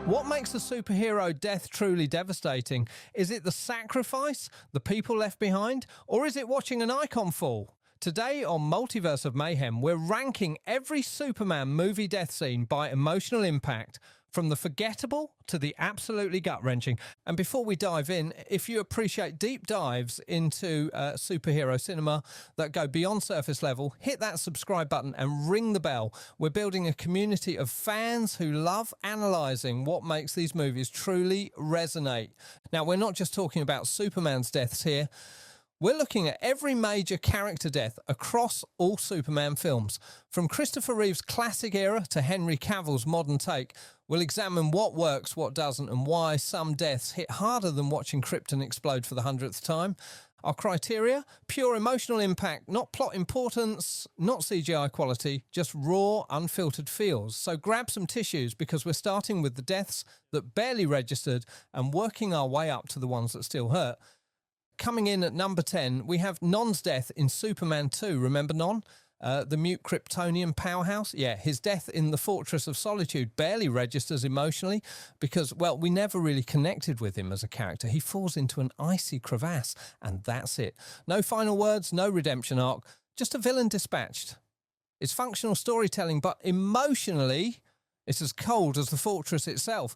What makes a superhero death truly devastating? Is it the sacrifice, the people left behind, or is it watching an icon fall? Today on Multiverse of Mayhem, we're ranking every Superman movie death scene by emotional impact, from the forgettable to the absolutely gut-wrenching. And before we dive in, if you appreciate deep dives into superhero cinema that go beyond surface level, hit that subscribe button and ring the bell. We're building a community of fans who love analysing what makes these movies truly resonate. Now, we're not just talking about Superman's deaths here. We're looking at every major character death across all Superman films. From Christopher Reeve's classic era to Henry Cavill's modern take, we'll examine what works, what doesn't, and why some deaths hit harder than watching Krypton explode for the 100th time. Our criteria? Pure emotional impact, not plot importance, not CGI quality, just raw, unfiltered feels. So grab some tissues because we're starting with the deaths that barely registered and working our way up to the ones that still hurt. Coming in at number 10, we have Non's death in Superman 2. Remember Non? The mute Kryptonian powerhouse? Yeah, his death in the Fortress of Solitude barely registers emotionally because, well, we never really connected with him as a character. He falls into an icy crevasse, and that's it. No final words, no redemption arc, just a villain dispatched. It's functional storytelling, but emotionally, it's as cold as the fortress itself.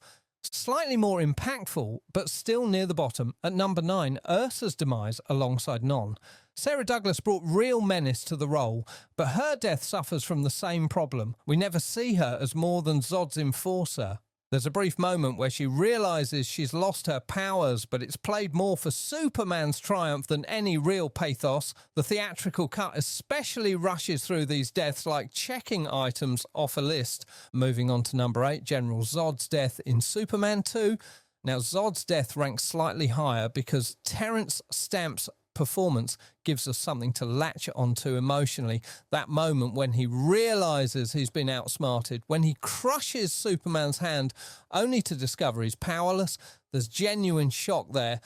Slightly more impactful, but still near the bottom. At number 9, Ursa's demise alongside Non. Sarah Douglas brought real menace to the role, but her death suffers from the same problem. We never see her as more than Zod's enforcer. There's a brief moment where she realises she's lost her powers, but it's played more for Superman's triumph than any real pathos. The theatrical cut especially rushes through these deaths like checking items off a list. Moving on to number 8, General Zod's death in Superman 2. Now, Zod's death ranks slightly higher because Terrence Stamp's performance gives us something to latch onto emotionally. That moment when he realises he's been outsmarted, when he crushes Superman's hand only to discover he's powerless. There's genuine shock there,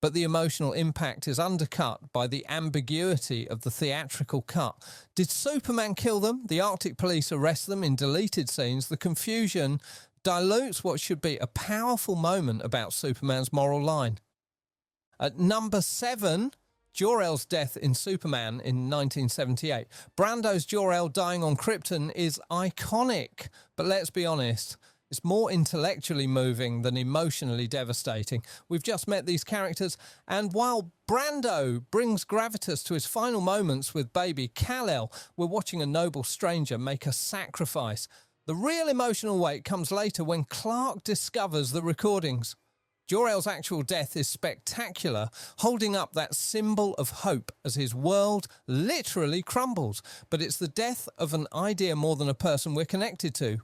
but the emotional impact is undercut by the ambiguity of the theatrical cut. Did Superman kill them? The Arctic police arrest them in deleted scenes. The confusion dilutes what should be a powerful moment about Superman's moral line. At number 7, Jor-El's death in Superman in 1978. Brando's Jor-El dying on Krypton is iconic, but let's be honest, it's more intellectually moving than emotionally devastating. We've just met these characters, and while Brando brings gravitas to his final moments with baby Kal-El, we're watching a noble stranger make a sacrifice. The real emotional weight comes later when Clark discovers the recordings. Jor-El's actual death is spectacular, holding up that symbol of hope as his world literally crumbles. But it's the death of an idea more than a person we're connected to.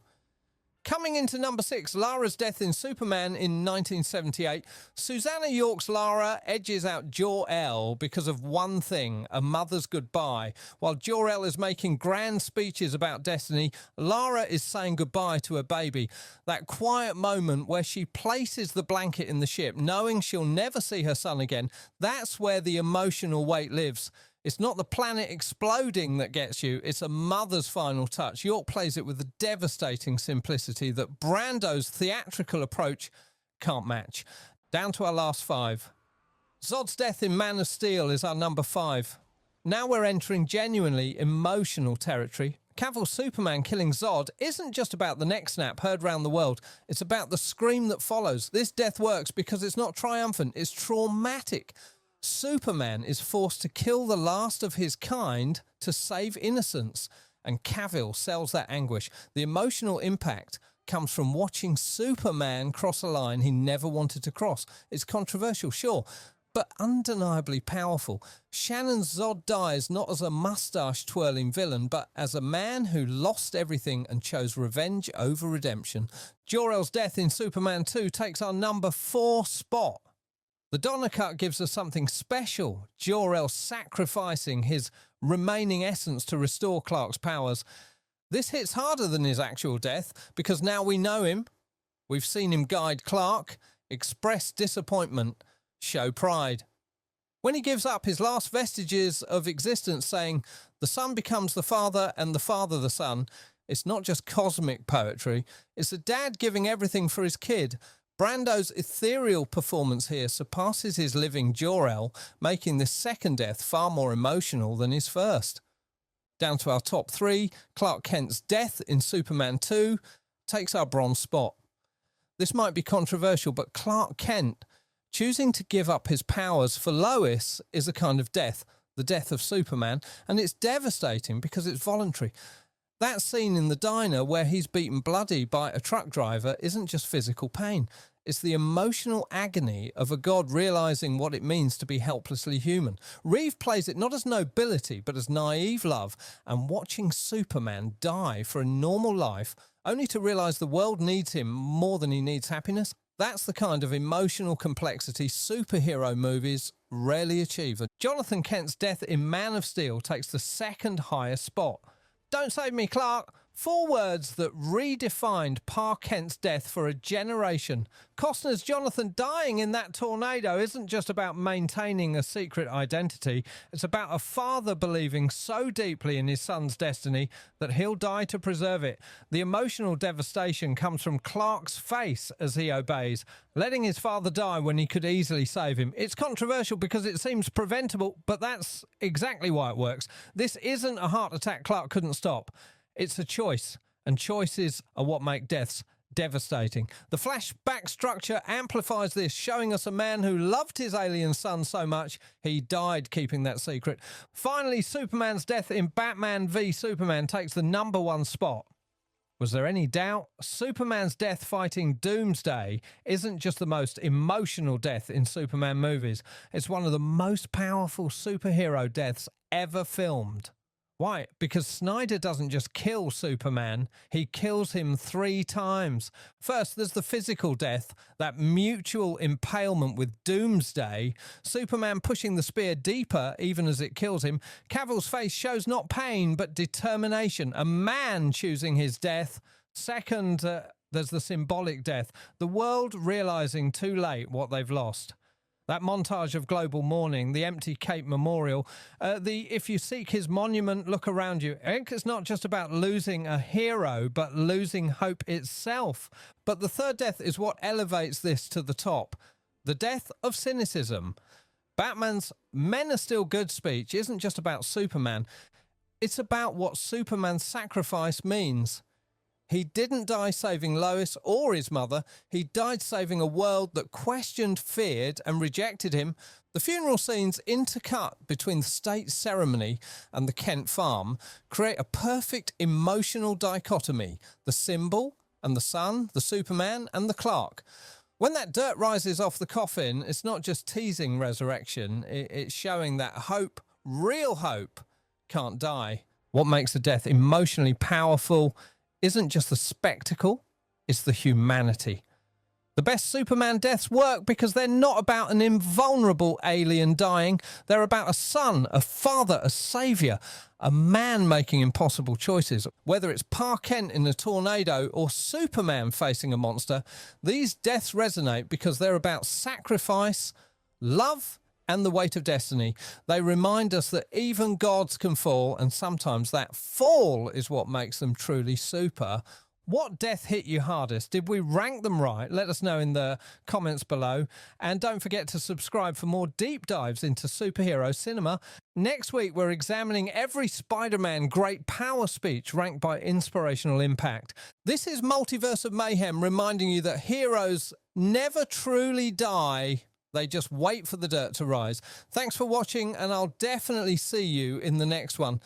Coming into number 6, Lara's death in Superman in 1978. Susanna York's Lara edges out Jor-El because of one thing, a mother's goodbye. While Jor-El is making grand speeches about destiny, Lara is saying goodbye to her baby. That quiet moment where she places the blanket in the ship, knowing she'll never see her son again, that's where the emotional weight lives. It's not the planet exploding that gets you, it's a mother's final touch. York plays it with a devastating simplicity that Brando's theatrical approach can't match. Down to our last 5. Zod's death in Man of Steel is our number 5. Now we're entering genuinely emotional territory. Cavill's Superman killing Zod isn't just about the neck snap heard round the world, it's about the scream that follows. This death works because it's not triumphant, it's traumatic. Superman is forced to kill the last of his kind to save innocence, and Cavill sells that anguish. The emotional impact comes from watching Superman cross a line he never wanted to cross. It's controversial, sure, but undeniably powerful. Shannon's Zod dies not as a moustache-twirling villain, but as a man who lost everything and chose revenge over redemption. Jor-El's death in Superman 2 takes our number 4 spot. The Donner Cut gives us something special, Jor-El sacrificing his remaining essence to restore Clark's powers. This hits harder than his actual death because now we know him. We've seen him guide Clark, express disappointment, show pride. When he gives up his last vestiges of existence saying, the son becomes the father and the father the son, It's not just cosmic poetry, it's a dad giving everything for his kid. Brando's ethereal performance here surpasses his living Jor-El, making this second death far more emotional than his first. Down to our top three, Clark Kent's death in Superman 2 takes our bronze spot. This might be controversial, but Clark Kent choosing to give up his powers for Lois is a kind of death, the death of Superman, and it's devastating because it's voluntary. That scene in the diner where he's beaten bloody by a truck driver isn't just physical pain. It's the emotional agony of a god realising what it means to be helplessly human. Reeve plays it not as nobility, but as naive love, and watching Superman die for a normal life, only to realise the world needs him more than he needs happiness. That's the kind of emotional complexity superhero movies rarely achieve. Jonathan Kent's death in Man of Steel takes the second highest spot. Don't save me, Clark. 4 words that redefined Pa Kent's death for a generation. Costner's Jonathan dying in that tornado isn't just about maintaining a secret identity. It's about a father believing so deeply in his son's destiny that he'll die to preserve it. The emotional devastation comes from Clark's face as he obeys, letting his father die when he could easily save him. It's controversial because it seems preventable, but that's exactly why it works. This isn't a heart attack Clark couldn't stop. It's a choice, and choices are what make deaths devastating. The flashback structure amplifies this, showing us a man who loved his alien son so much he died keeping that secret. Finally, Superman's death in Batman v Superman takes the #1 spot. Was there any doubt? Superman's death fighting Doomsday isn't just the most emotional death in Superman movies. It's one of the most powerful superhero deaths ever filmed. Why? Because Snyder doesn't just kill Superman, he kills him 3 times. First, there's the physical death, that mutual impalement with Doomsday, Superman pushing the spear deeper even as it kills him. Cavill's face shows not pain, but determination, a man choosing his death. Second, there's the symbolic death, the world realizing too late what they've lost. That montage of global mourning, the empty Cape Memorial, if you seek his monument, look around you. I think it's not just about losing a hero, but losing hope itself. But the third death is what elevates this to the top. The death of cynicism. Batman's "men are still good" speech isn't just about Superman. It's about what Superman's sacrifice means. He didn't die saving Lois or his mother. He died saving a world that questioned, feared, and rejected him. The funeral scenes intercut between the state ceremony and the Kent farm create a perfect emotional dichotomy. The symbol and the son, the Superman and the Clark. When that dirt rises off the coffin, it's not just teasing resurrection. It's showing that hope, real hope, can't die. What makes a death emotionally powerful isn't just the spectacle, it's the humanity. The best Superman deaths work because they're not about an invulnerable alien dying. They're about a son, a father, a saviour, a man making impossible choices. Whether it's Pa Kent in a tornado or Superman facing a monster, these deaths resonate because they're about sacrifice, love, and the weight of destiny. They remind us that even gods can fall, and sometimes that fall is what makes them truly super. What death hit you hardest? Did we rank them right? Let us know in the comments below. And don't forget to subscribe for more deep dives into superhero cinema. Next week, we're examining every Spider-Man great power speech ranked by inspirational impact. This is Multiverse of Mayhem, reminding you that heroes never truly die. They just wait for the dirt to rise. Thanks for watching, and I'll definitely see you in the next one.